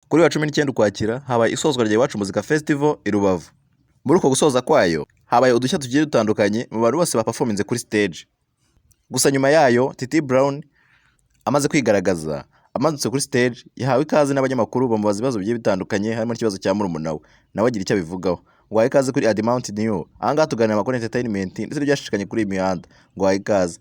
Kuri wa 19 Ukwakira habaye isozwa rya Iwacu Muzika Festival i Rubavu. Muri uko gusoza kwayo habaye udushya tugiye dutandukanye mu bantu bose baperforminze kuri stage. Gusa nyuma yayo Titi Brown amaze kwigaragaza amanutse kuri stage yahawe ikaze n'abanyamakuru bamubaza ibibazo bigiye bitandukanye harimo ikibazo cya Murumunawe nawe agira icyo abivugaho. Ngo wahe ikaze kuri ADMOUNT New. Ahangaha tuganira amakuru entertainment ndetse n'ibyashishikanye kuri iyi mihanda. Ngo wahe ikaze.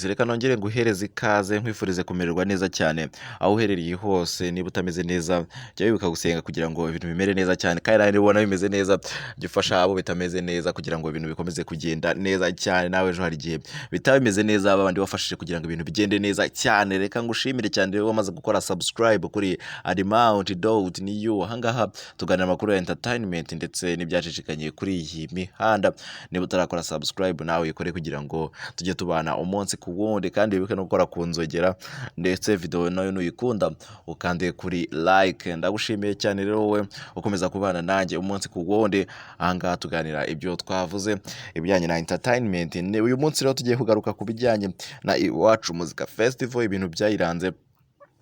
Reka nongere nguhereze ikaze nkwifurize kumererwa neza cyane aho uherereye hose. Niba utameze neza jya wibuka gusenga kugira ngo ibintu bimere neza cyane, kandi nawe ubona bimeze neza jya ufasha abo bitameze neza kugira ngo ibintu bikomeze kugenda neza cyane. Nawe ejo hari igihe bitaba bimeze neza abandi wafashije kugira ngo ibintu bigende neza cyane. Reka ngushimire cyane rero wamaze gukora subscribe kuri ADMOUNT New. Ahangaha tuganira amakuru ya entertainment ndetse n'ibyashishikanye kuri iyi mihanda. Niba utarakora subscribe nawe ikore kugira ngo tujye tubana umunsi ku wundi, kandi wibuke no gukora kunzogera ndetse video nayo nuyikunda ukande kuri like. Ndagushimiye cyane rero wowe ukomeza kubana nanjye umunsi ku wundi. Ahangaha tuganira ibyo twavuze ibijyanye na entertainment. Uyu munsi rero tugiye kugaruka ku bijyanye na Iwacu Muzika Festival, ibintu byayiranze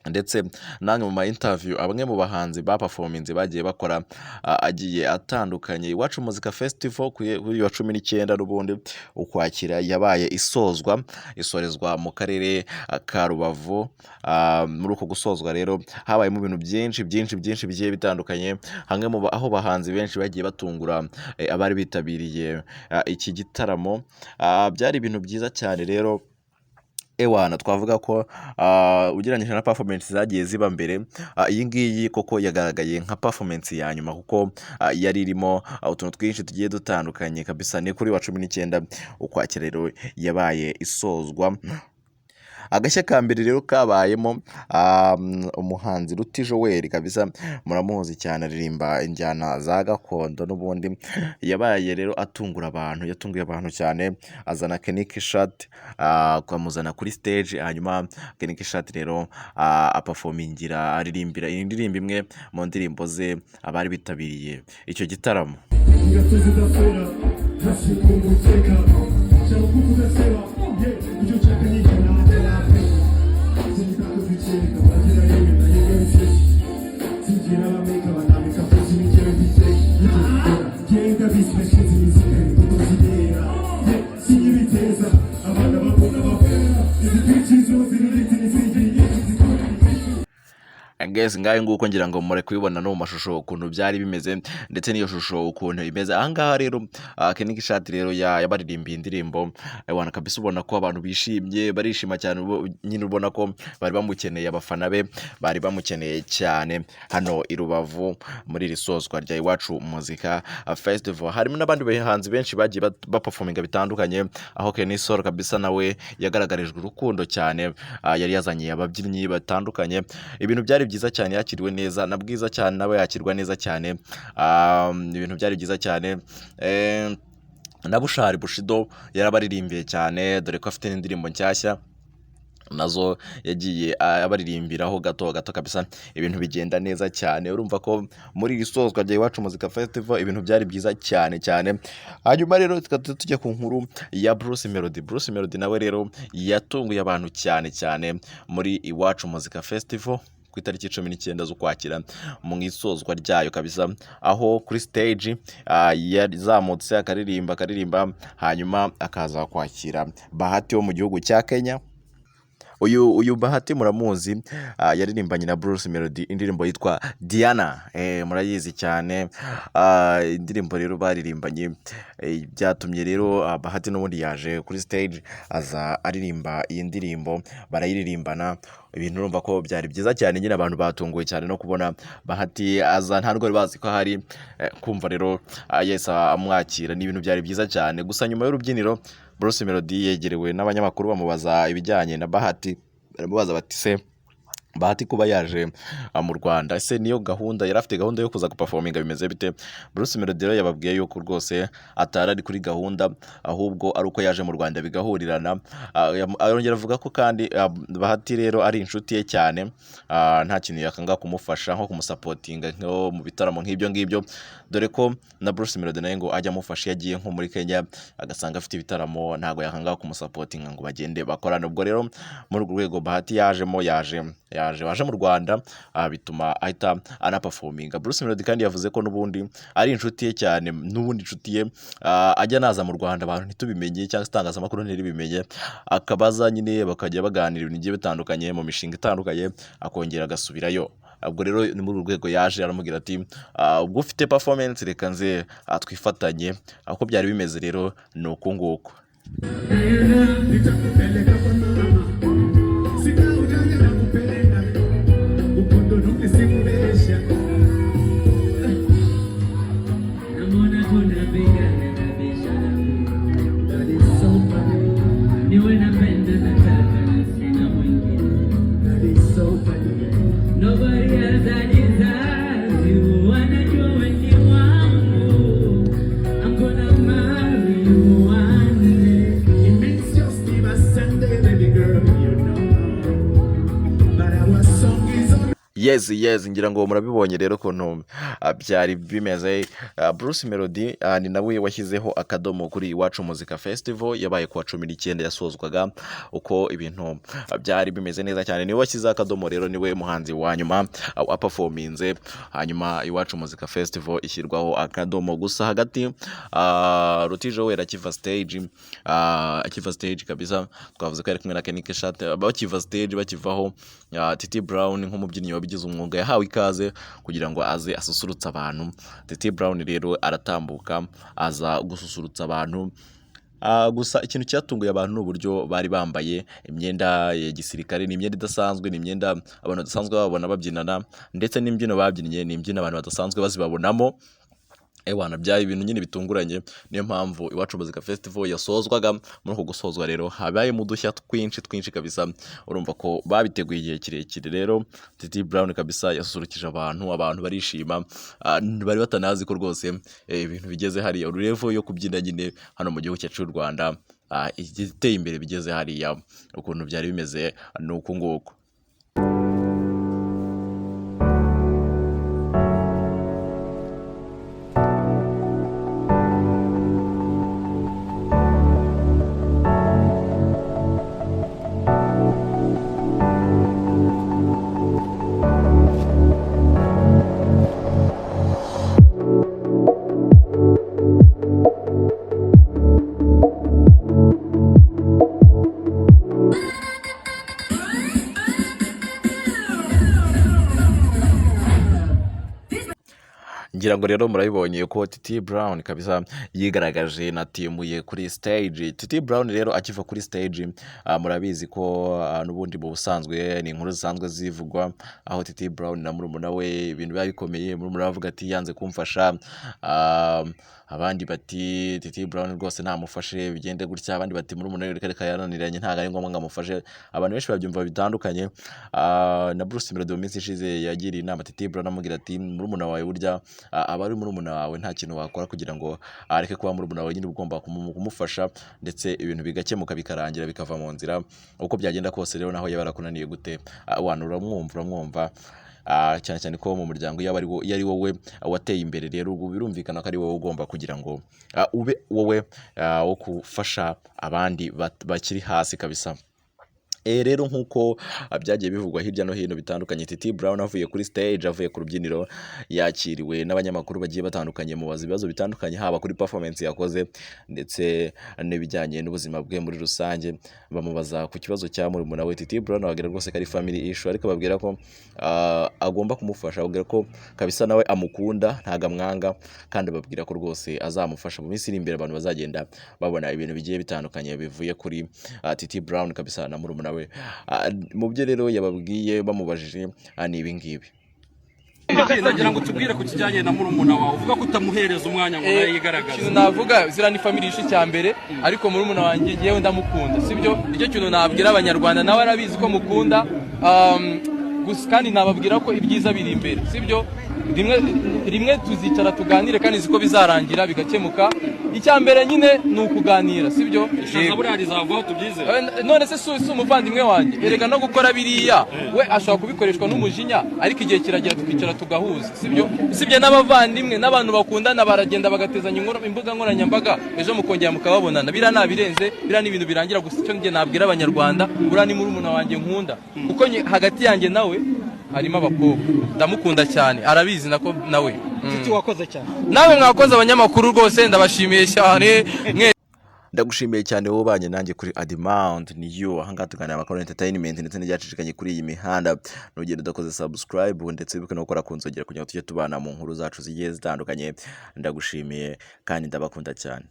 ndetse nange mu interview abamwe mu bahanzi ba performance bagiye bakora agiye atandukanye. Iwacu Muzika Festival kuri wa 19 n'ubundi Ukwakira yabaye isozwa isorezwa mu karere ka Rubavu. Muri uko gusozwa rero habaye mu bintu byinshi bigiye bitandukanye, hamwe mu aho bahanzi benshi bagiye batungura abari bitabiriye iki gitaramo. Byari ibintu byiza cyane rero. Ewana twavuga ko ugereranyije na performance zagiye ziba mbere, iyi ngiyi koko yagaragaye nka performance ya nyuma kuko yari irimo utuntu twinshi tugiye dutandukanye kabisa. Ni kuri wa 19 Ukwakira rero yabaye isozwa. Agashya ka mbere rero kabayemo umuhanzi Ruti Joel kabisa, muramuzi cyane aririmba injyana za gakondo n'ubundi. Yabaye rero yatunguye abantu cyane, azana Keniki Shot kwamuzana kuri stage. Hanyuma Keniki Shot rero aperformingira aririmbira indirimbo imwe mu ndirimbo ze abari bitabiriye icyo gitaramo. Ngaho nguko ngira ngo mure kubibona no mu mashusho ukuntu byari bimeze ndetse n'iyo shusho ukuntu imeze. Ahangaha rero Keniki Shot rero yabaririmbiye indirimbo abana kabisa, ubona ko abantu bishimye barishima cyane. Nyine ubona ko bari bamukeneye, abafana be bari bamukeneye cyane hano i Rubavu muri iri sozwa rya Iwacu Muzika Festival. Harimo n'abandi bahanzi benshi bagiye baperforminga bitandukanye, aho Kenisol kabisa nawe yagaragarijwe urukundo cyane. Yari yazanye ababyinnyi batandukanye. Ibintu byari byiza cyane, yakiriwe neza na Bwiza cyane nawe yakirwa neza cyane. Ibintu byari byiza cyane. Na Bushari Bushido yarabaririmbiye cyane, dore ko afite n'indirimbo nshyashya nazo yagiye abaririmbiraho gato kabisa. Ibintu bigenda neza cyane. Urumva ko muri iri sozwa rya Iwacu Muzika Festival ibintu byari byiza cyane. Hanyuma rero tujya ku nkuru ya Bruce Melody nawe rero yatunguye abantu cyane muri Iwacu Muzika Festival ku itariki 19 z'Ukwakira mu isozwa ryayo kabisa, aho kuri stage yazamutse akaririmba hanyuma akaza kwakira Bahati wo mu gihugu cya Kenya. Uyu Bahati muramuzi, yaririmbanye na Bruce Melody indirimbo yitwa Diana. Murayizi cyane. Indirimbo rero baririmbanye byatumye rero Bahati n'ubundi yaje kuri stage aza aririmba iyi ndirimbo, barayiririmbana. Ibintu urumva ko byari byiza cyane. Nyine abantu batunguwe cyane no kubona Bahati aza, nta rwo bazi ko hari kumva rero amwakira. Ni ibintu byari byiza cyane. Gusa nyuma y'urubyiniro Bruce Melody yegerewe n'abanyamakuru bamubaza ibijyanye na Bahati. Baramubaza bati se Bahati kuba yaje mu Rwanda. Ese niyo gahunda yari afite gahunda yo kuza guperforminga bimeze bite? Bruce Melody rero yababwiye yuko rwose atari ari kuri gahunda, ahubwo ari uko yaje mu Rwanda bigahurirana. Arongera avuga ko kandi Bahati rero ari inshuti ye cyane, nta kintu yakanga kumufasha nko kumusapotinga nko mu bitaramo nk'ibyo ngibyo, dore ko na Bruce Melody nawe ngo ajya amufasha yagiye nko muri Kenya agasanga afite ibitaramo, ntago yakanga kumusapotinga ngo bagende bakorana. Ubwo rero muri urwo rwego Bahati waje mu Rwanda, bituma ahita anaperforminga. Bruce Melody kandi yavuze ko n'ubundi ari inshuti ye cyane, n'ubundi inshuti ye ajya naza mu Rwanda abantu ntitubimenye cyangwa itangazamakuru ntiribimenye, akabaza nyine bakajya baganira ibintu bigiye bitandukanye mu mishinga itandukanye, akongera agasubirayo. Ubwo rero ni muri urwego yaje aramubwira ati ubwo ufite performance reka nze twifatanye. Uko byari bimeze rero ni uku nguku. Yes, ngira ngo murabibonye rero kuntu byari bimeze. Bruce Melody ni nawe washyizeho akadomo kuri Iwacu Muzika Festival yabaye kuwa 19 yasozwaga. Uko ibintu byari bimeze neza cyane, niwe washyizeho akadomo rero, niwe muhanzi wa nyuma aperforminze, hanyuma Iwacu Muzika Festival ishyirwaho akadomo. Gusa hagati Rutije wera akiva stage kabisa, twavuze ko ari kumwe na Kenike Shot bakiva stage, bakivaho Titi Brown nk'umubyinnyi wabigize umwuga yahawe ikaze kugira ngo aze asusurutsa abantu. Titi Brown rero aratambuka aza gususurutsa abantu. Gusa ikintu cyatunguye abantu n'uburyo bari bambaye imyenda ya gisirikare, ni imyenda idasanzwe, ni imyenda abantu badasanzwe babona babyinana, ndetse n'imbyino babyinnye ni imbyino abantu badasanzwe bazibabonamo. Byari ibintu nyine bitunguranye, niyo mpamvu Iwacu Muzika Festival yasozwaga. Muri uko gusozwa rero habaye mu dushya twinshi kabisa, urumva ko babiteguye igihe kirekire. Rero Titi Brown kabisa yasusurukije abantu barishima, bari batanazi ko rwose ibintu bigeze hariya, ururevo yo kubyina nyine hano mu gihugu cyacu cy'u Rwanda, igiteye imbere bigeze hariya, ukuntu byari bimeze nuko nguko. Ngira ngo rero murabibonye ko Titi Brown kabisa yigaragaje natimuye kuri stage. Titi Brown rero akiva kuri stage, murabizi ko n'ubundi mu busanzwe ni inkuru zisanzwe zivugwa, aho Titi Brown na Murumunawe ibintu biba bikomeye. Murumunawe avuga ati yanze kumfasha, abandi bati Titi Brown rwose ntamufashe bigende gutya, abandi bati Murumunawe reka yarananiranye ntago ari ngombwa ngamufashe. Abantu benshi babyumva bitandukanye. Na Bruce Melody mu minsi ishize yagiriye inama Titi Brown amubwira ati Murumunawe burya abari Murumunawe nta kintu wakora kugira ngo areke kuba Murumunawe, nyine ugomba kumufasha ndetse ibintu bigakemuka bikarangira bikava mu nzira. Uko byagenda kose rero naho yaba arakunaniye gute, abantu uramwumva cyane ko mu muryango iyo ari wowe wateye imbere, rero ubu birumvikana ko ari wowe ugomba kugira ngo ube wowe wo gufasha abandi bakiri hasi kabisa. Rero nkuko byagiye bivugwa hirya no hino bitandukanye, Titi Brown avuye kuri stage, avuye ku rubyiniro, yakiriwe n'abanyamakuru bagiye batandukanye mubaza ibibazo bitandukanye, haba kuri performance yakoze ndetse n'ibijyanye n'ubuzima bwe muri rusange. Bamubaza ku kibazo cya Murumunawe, Titi Brown ababwira rwose ko ari family issue, ariko babwira ko agomba kumufasha, babwira ko kabisa nawe amukunda ntago amwanga, kandi babwira ko rwose azamufasha. Mu minsi iri imbere abantu bazagenda babona ibintu bigiye bitandukanye bivuye kuri Titi Brown kabisa na Murumunawe. Mu byo rero yababwiye bamubajije ni ibi ngibi. Ndagira ngo tubwire ku kijyanye na Murumunawe, uvuga ko utamuhereza umwanya ngo yigaragaze. Ikintu navuga zira ni family issue cya mbere, ariko Murumunawe wanjye yewe ndamukunda, sibyo nicyo kintu nabwira abanyarwanda, nawe arabizi ko mukunda. gusa kandi nababwira ko ibyiza biri imbere sibyo rimwe tuzicara tuganire kandi ziko bizarangira bigakemuka icyambere nyine ni ukuganira sibyo buriya rizavaho tubyize none se si umuvandimwe wanjye erega no gukora biriya we ashobora kubikoreshwa n'umujinya ariko igihe kiragira tukicara tugahuza sibyo usibye n'abavandimwe n'abantu bakundana baragenda bagatezanya imbuga nkoranyambaga ejo mukongera mukababonana biriya nabirenze biriya ni ibintu birangira gusa icyo ngiye nabwira abanyarwanda buriya ni murumuna wanjye nkunda kuko hagati yanjye nawe harimo abakobwa ndamukunda cyane arabizi nako nawe Titi wakoze cyane nawe mwakoze abanyamakuru rwose ndabashimiye cyane ndagushimiye cyane wowe ubanye nanjye kuri ADMOUNT ni you ahangaha tuganira amakuru entertainment ndetse n'ibyacicikanye kuri iyi mihanda nugenda udakoze subscribe ndetse wibuke no gukora kunzogera kugira ngo tujye tubana mu nkuru zacu zigiye zitandukanye ndagushimiye kandi ndabakunda cyane